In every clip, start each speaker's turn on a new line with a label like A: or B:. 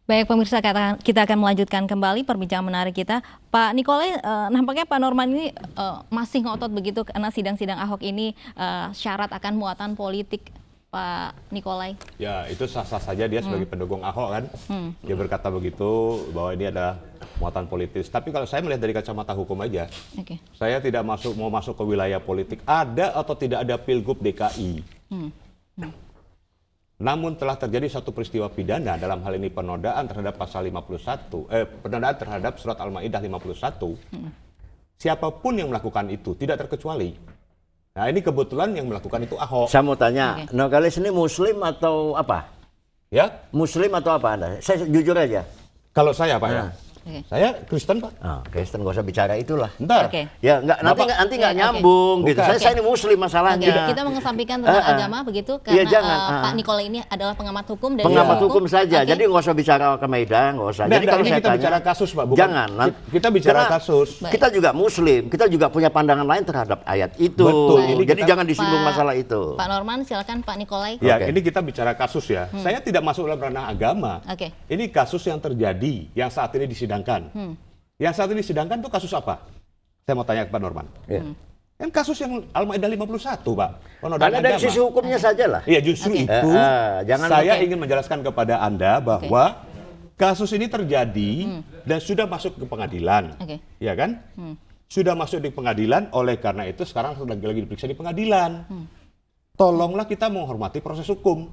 A: Baik pemirsa, kita akan melanjutkan kembali perbincangan menarik kita. Pak Nikolai, nampaknya Pak Norman ini masih ngotot begitu karena sidang-sidang Ahok ini syarat akan muatan politik, Pak Nikolai.
B: Ya, itu sah-sah saja dia sebagai pendukung Ahok kan. Dia berkata begitu bahwa ini adalah muatan politis. Tapi kalau saya melihat dari kacamata hukum aja, saya tidak mau masuk ke wilayah politik. Ada atau tidak ada Pilgub DKI. Namun telah terjadi satu peristiwa pidana, dalam hal ini penodaan terhadap pasal 51, penodaan terhadap surat Al-Maidah 51. Siapapun yang melakukan itu, tidak terkecuali. Nah, ini kebetulan yang melakukan itu Ahok.
C: Saya mau tanya, Nurgalis ini Muslim atau apa?
B: Ya?
C: Muslim atau apa Anda? Saya jujur aja.
B: Kalau saya, Pak, ya. Saya Kristen, Pak.
C: Kristen, nggak usah bicara itulah.
B: Bentar.
C: Ya, nanti nggak nyambung gitu. Saya ini Muslim masalahnya.
A: Kita mengesampingkan tentang agama begitu karena Pak Nikolai ini adalah pengamat hukum dan
C: pengamat hukum saja. Jadi nggak usah bicara Al-Maidah, nggak usah. Jadi kalau
B: kita bicara kasus, Pak. Bukan,
C: jangan.
B: Kita bicara kasus.
C: Kita juga Muslim, kita juga punya pandangan lain terhadap ayat itu.
B: Betul.
C: Jadi jangan disinggung masalah itu.
A: Pak Norman, silakan Pak Nikolai.
B: Ya, ini kita bicara kasus ya. Saya tidak masuk dalam ranah agama. Ini kasus yang terjadi, yang saat ini disidangkan. Yang saat ini disidangkan itu kasus apa? Saya mau tanya ke Pak Norman. Kan kasus yang Al-Maidah 51, Pak.
C: Karena dari sisi hukumnya saja lah.
B: Iya, justru itu saya ingin menjelaskan kepada Anda bahwa kasus ini terjadi dan sudah masuk ke pengadilan. Ya kan? Sudah masuk di pengadilan, oleh karena itu sekarang lagi diperiksa di pengadilan. Tolonglah kita menghormati proses hukum.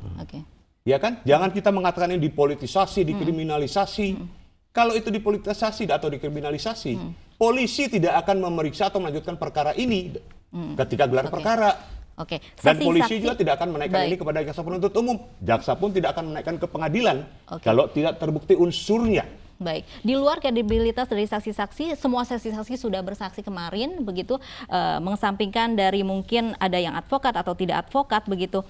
B: Ya kan? Jangan kita mengatakan ini dipolitisasi, dikriminalisasi. Kalau itu dipolitisasi atau dikriminalisasi, polisi tidak akan memeriksa atau melanjutkan perkara ini ketika gelar perkara. Dan polisi juga tidak akan menaikkan ini kepada jaksa penuntut umum. Jaksa pun tidak akan menaikkan ke pengadilan kalau tidak terbukti unsurnya.
A: Baik, di luar kredibilitas dari saksi-saksi, semua saksi-saksi sudah bersaksi kemarin, begitu, mengesampingkan dari mungkin ada yang advokat atau tidak advokat, begitu.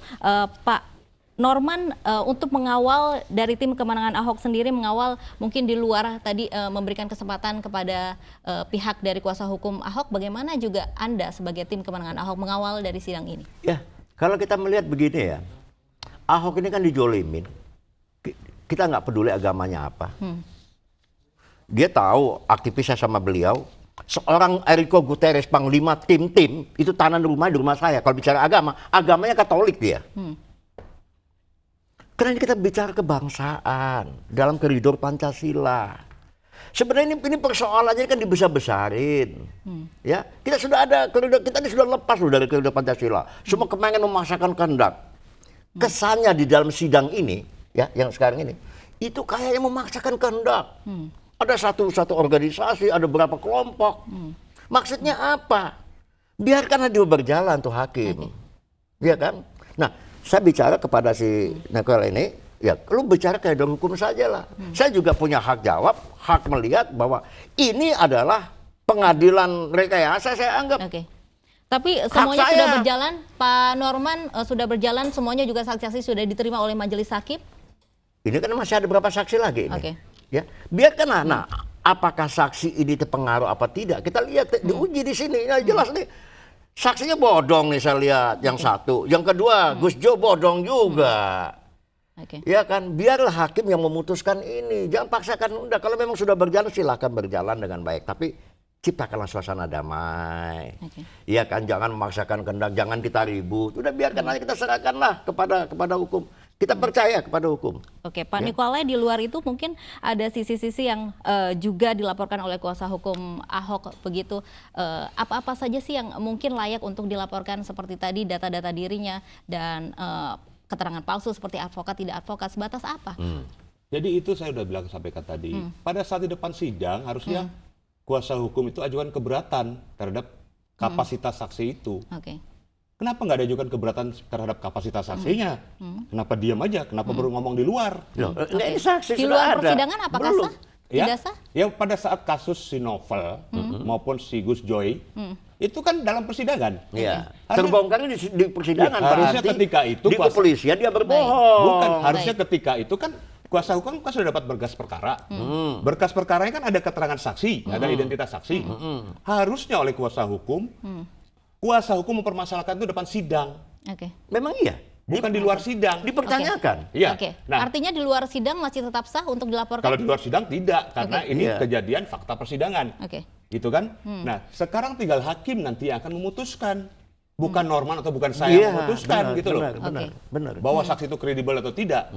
A: Pak Norman, untuk mengawal dari tim kemenangan Ahok sendiri, mengawal mungkin di luar tadi memberikan kesempatan kepada pihak dari kuasa hukum Ahok, bagaimana juga Anda sebagai tim kemenangan Ahok mengawal dari sidang ini?
C: Ya, kalau kita melihat begini ya, Ahok ini kan dijolimin, kita nggak peduli agamanya apa. Dia tahu aktivisnya sama beliau, seorang Enrico Guterres, panglima tim-tim, itu tanah rumah di rumah saya. Kalau bicara agama, agamanya Katolik dia. Karena ini kita bicara kebangsaan dalam koridor Pancasila. Sebenarnya ini persoalannya kan dibesar-besarin. Ya, kita sudah ada koridor, kita ini sudah lepas loh dari koridor Pancasila. Semua kepengen memaksakan kehendak. Kesannya di dalam sidang ini, ya, yang sekarang ini, itu kayaknya memaksakan kehendak. Ada satu organisasi, ada beberapa kelompok. Maksudnya apa? Biarkanlah dia berjalan tuh hakim. Iya kan? Nah, saya bicara kepada si Nikolai ini, ya lu bicara kayak dalam hukum saja lah. Saya juga punya hak jawab, hak melihat bahwa ini adalah pengadilan rekayasa, saya anggap.
A: Tapi semuanya sudah berjalan, Pak Norman, sudah berjalan, semuanya juga saksi-saksi sudah diterima oleh majelis hakim?
C: Ini kan masih ada beberapa saksi lagi ini. Ya, biarkanlah. Nah, apakah saksi ini terpengaruh apa tidak? Kita lihat, diuji di sini, ya jelas nih. Saksinya bodong nih saya lihat, yang satu. Yang kedua, Gus Jo bodong juga. Ya kan, biarlah hakim yang memutuskan ini. Jangan paksakan, udah kalau memang sudah berjalan silahkan berjalan dengan baik. Tapi ciptakanlah suasana damai. Iya kan, jangan memaksakan kehendak, jangan kita ribut. Udah biarkan aja, kita serahkanlah kepada hukum. Kita percaya kepada hukum.
A: Pak Nikolai, di luar itu mungkin ada sisi-sisi yang juga dilaporkan oleh kuasa hukum Ahok begitu. Apa-apa saja sih yang mungkin layak untuk dilaporkan seperti tadi data-data dirinya dan keterangan palsu seperti advokat tidak advokat, sebatas apa?
B: Jadi itu saya udah bilang sampaikan tadi. Pada saat di depan sidang harusnya kuasa hukum itu ajukan keberatan terhadap kapasitas saksi itu. Kenapa nggak diajukan keberatan terhadap kapasitas saksinya? Kenapa diam aja? Kenapa baru ngomong di luar?
C: Ini saksi
A: di luar persidangan apakah sah? Tidak sah?
B: Ya pada saat kasus si Novel maupun si Gus Joy itu kan dalam persidangan.
C: Terbongkarnya di persidangan.
B: Harusnya ketika itu
C: di kepolisian dia berbohong.
B: Bukan, harusnya ketika itu kan kuasa hukum kan sudah dapat berkas perkara. Berkas perkaranya kan ada keterangan saksi, ada identitas saksi. Harusnya oleh kuasa hukum mempermasalahkan itu depan sidang.
C: Memang iya?
B: bukan di luar sidang.
C: Dipertanyakan.
B: Iya.
A: Oke.
B: Nah,
A: Artinya di luar sidang masih tetap sah untuk dilaporkan?
B: kalau di luar sidang tidak, karena ini
C: Iya.
B: kejadian fakta persidangan.
A: Oke.
B: Gitu kan? Nah, sekarang tinggal hakim nanti yang akan memutuskan. Bukan Norman atau bukan saya yang memutuskan gitu loh.
C: Benar.
B: Bahwa saksi itu kredibel atau tidak.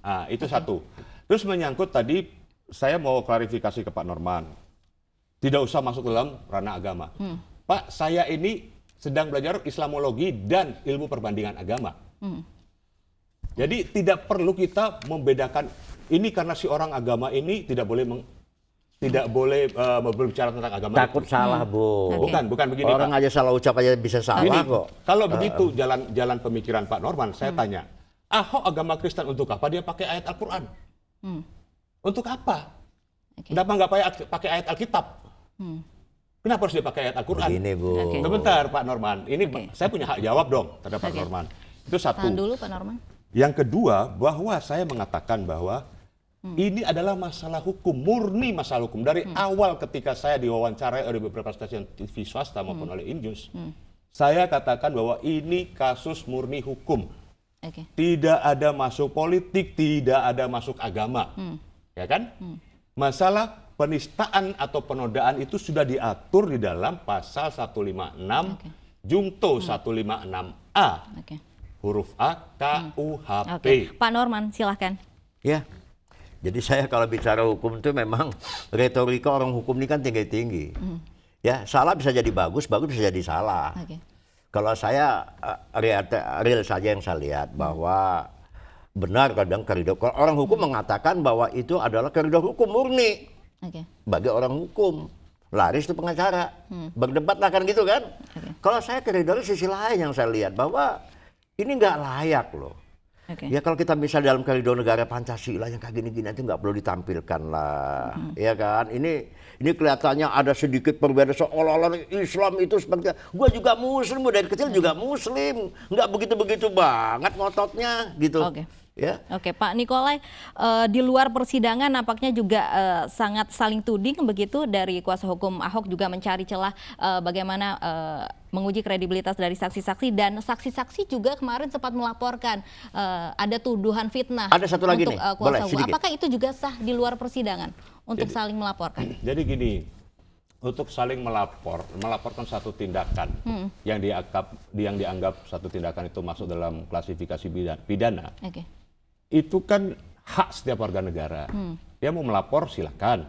B: Nah, itu satu. Terus menyangkut tadi, saya mau klarifikasi ke Pak Norman. Tidak usah masuk dalam ranah agama. Pak, saya ini sedang belajar Islamologi dan ilmu perbandingan agama. Jadi tidak perlu kita membedakan ini karena si orang agama ini tidak boleh berbicara tentang agama.
C: Takut salah, Bu.
B: Bukan begini,
C: Orang
B: Pak.
C: aja salah ucap aja bisa salah kok.
B: Kalau begitu jalan pemikiran Pak Norman, saya tanya, Ahok agama Kristen untuk apa dia pakai ayat Al-Quran? Untuk apa? Kenapa nggak pakai ayat Alkitab? Kenapa harus dia pakai ayat Al-Quran?
C: Begini, Bu.
B: Sebentar, Pak Norman. Ini saya punya hak jawab dong terhadap Pak Norman. Itu satu.
A: Tahan dulu, Pak Norman.
B: Yang kedua, bahwa saya mengatakan bahwa ini adalah masalah hukum, murni masalah hukum. Dari awal ketika saya diwawancarai oleh beberapa stasiun TV swasta maupun oleh Injus, saya katakan bahwa ini kasus murni hukum. Tidak ada masuk politik, tidak ada masuk agama. Ya kan? Masalah penistaan atau penodaan itu sudah diatur di dalam pasal 156 Jungto 156A. Huruf A KUHP.
A: Pak Norman, silahkan.
C: Ya, jadi saya kalau bicara hukum itu memang retorika orang hukum ini kan tinggi-tinggi. Ya, salah bisa jadi bagus, bagus bisa jadi salah. Kalau saya real saja yang saya lihat bahwa benar kadang koridor. Kalau orang hukum mengatakan bahwa itu adalah koridor hukum murni bagi orang hukum. Laris itu pengacara, berdebat lah kan gitu kan. Kalau saya koridor sisi lain yang saya lihat bahwa ini nggak layak loh. Ya kalau kita misalnya dalam koridor negara Pancasila yang kayak gini-gini itu nggak perlu ditampilkan lah, ya kan? Ini kelihatannya ada sedikit perbedaan seolah-olah Islam itu seperti, gue juga Muslim, dari kecil juga Muslim, nggak begitu-begitu banget ngototnya gitu. Ya.
A: Oke, Pak Nikolai, di luar persidangan nampaknya juga sangat saling tuding begitu, dari kuasa hukum Ahok juga mencari celah bagaimana menguji kredibilitas dari saksi-saksi, dan saksi-saksi juga kemarin sempat melaporkan ada tuduhan fitnah.
C: Ada satu lagi
A: untuk,
C: nih,
A: kuasa
C: boleh
A: hukum.
C: sedikit.
A: Apakah itu juga sah di luar persidangan untuk saling melaporkan?
B: Jadi gini, untuk saling melaporkan satu tindakan yang dianggap satu tindakan itu masuk dalam klasifikasi pidana. Itu kan hak setiap warga negara. Dia mau melapor silakan.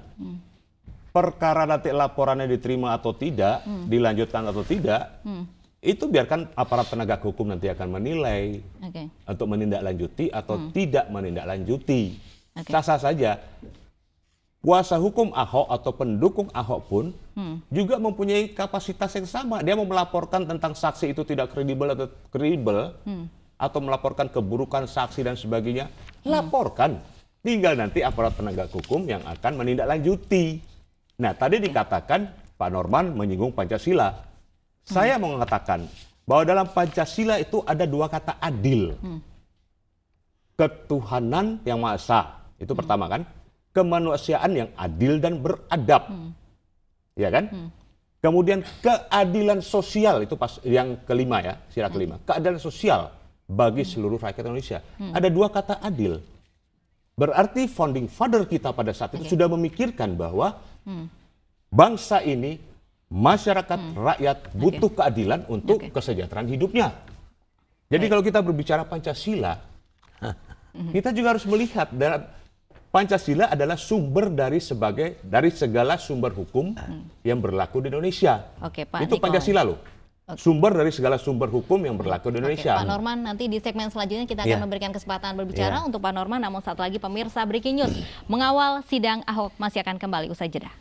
B: Perkara nanti laporannya diterima atau tidak, dilanjutkan atau tidak, itu biarkan aparat penegak hukum nanti akan menilai untuk menindaklanjuti atau tidak menindaklanjuti. Sah-sah saja. Kuasa hukum Ahok atau pendukung Ahok pun juga mempunyai kapasitas yang sama. Dia mau melaporkan tentang saksi itu tidak kredibel atau kredibel, atau melaporkan keburukan saksi dan sebagainya, laporkan. Tinggal nanti aparat penegak hukum yang akan menindaklanjuti. Nah, tadi dikatakan Pak Norman menyinggung Pancasila. Saya mau mengatakan bahwa dalam Pancasila itu ada dua kata adil. Ketuhanan yang Maha Esa, itu pertama kan. Kemanusiaan yang adil dan beradab. Ya kan? Kemudian keadilan sosial, itu pas yang kelima ya, syarat kelima. Keadilan sosial bagi seluruh rakyat Indonesia. Ada dua kata adil. Berarti founding father kita pada saat itu sudah memikirkan bahwa bangsa ini, masyarakat, rakyat butuh keadilan untuk kesejahteraan hidupnya. Jadi kalau kita berbicara Pancasila, kita juga harus melihat dalam Pancasila adalah sumber dari segala sumber hukum yang berlaku di Indonesia.
A: Pak
B: itu
A: Nikolai.
B: Pancasila loh. Sumber dari segala sumber hukum yang berlaku di Indonesia.
A: Pak Norman, nanti di segmen selanjutnya kita akan memberikan kesempatan berbicara untuk Pak Norman. Namun saat lagi pemirsa Breaking News mengawal sidang Ahok masih akan kembali usai jeda.